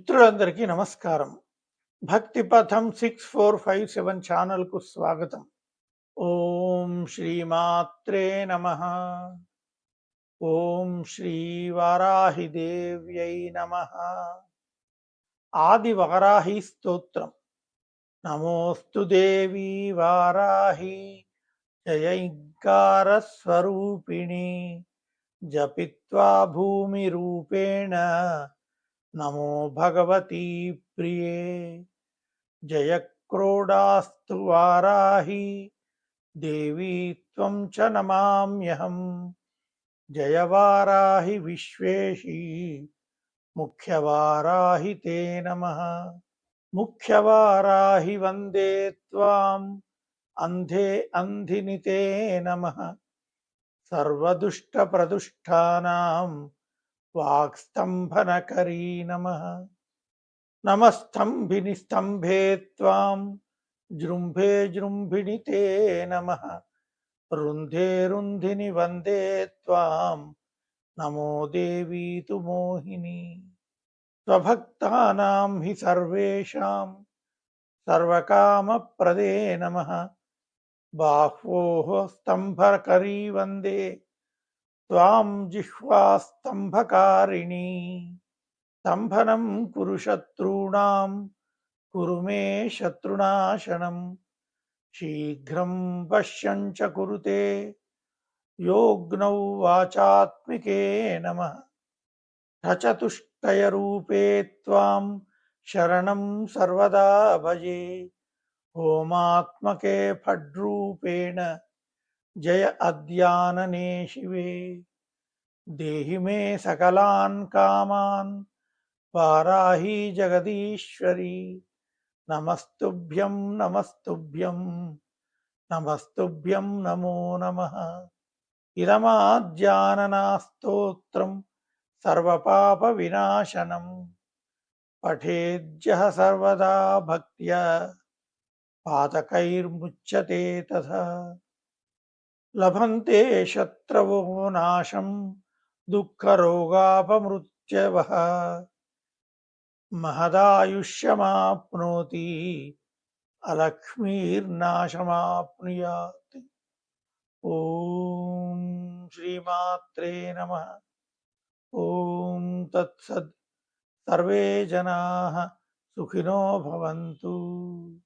మిత్రులందరికీ నమస్కారం. భక్తి పథం 6457 ఛానల్‌కు స్వాగతం. ఓం శ్రీమాత్రే నమః. ఓం శ్రీ వారాహిదేవ్యై నమః. ఆది వారాహి స్తోత్రం. నమోస్తు దేవీ వారాహి జయైంకార స్వరూపిణి జపిత్వా భూమి రూపేణ నమో భగవతి ప్రియే. జయ క్రోడాస్తు వారాహి దేవీ త్వం చ నమామ్యహం. జయ వారాహి విశ్వేశీ ముఖ్యవారాహి తే నమః. ముఖ్యవారాహి వందే త్వాం అంధే అంధిని తే నమః. సర్వదుష్టప్రదుష్టానాం వాక్స్తంభనకరీ నమః. నమస్తంభిని స్తంభే త్వాం జృంభే జృంభిణి తే నమః. రుంధే రుంధిని వందే త్వాం నమో దేవీ తు మోహిని. స్వభక్తానాం హి సర్వేషాం సర్వకామప్రదే నమః. బాహ్వోః స్తంభకరీ వందే త్వాం జిహ్వా స్తంభకారిణీ. స్తంభనం కురు శత్రూణాం కురు మే శత్రునాశనం. శీఘ్రం పశ్యం చ కురుతే యోగ్నౌ వాచాత్మికే నమః. చతుష్టయరూపే త్వాం శరణం సర్వదా భజే. ఓమాత్మకే ఫడ్రూపేణ జయ అద్యాననే శివే. దేహి మే సకలాన్ కామాన్ వారాహి జగదీశ్వరి. నమస్తుభ్యం నమస్తుభ్యం నమస్తుభ్యం నమో నమః. ఇదమాద్యాననా స్తోత్రం సర్వపాప వినాశనం. పఠేద్యః సర్వదా భక్త్యా పాతకైర్ముచ్యతే తథా. లభంతే శత్రవో నాశం దుఃఖరోగాపమృత్యవః. మహదాయుష్యమాప్నోతి అలక్ష్మీర్నాశమాప్నుయాత్. ఓం శ్రీమాత్రే నమః. ఓం తత్సత్. సర్వే జనాః సుఖినో భవంతు.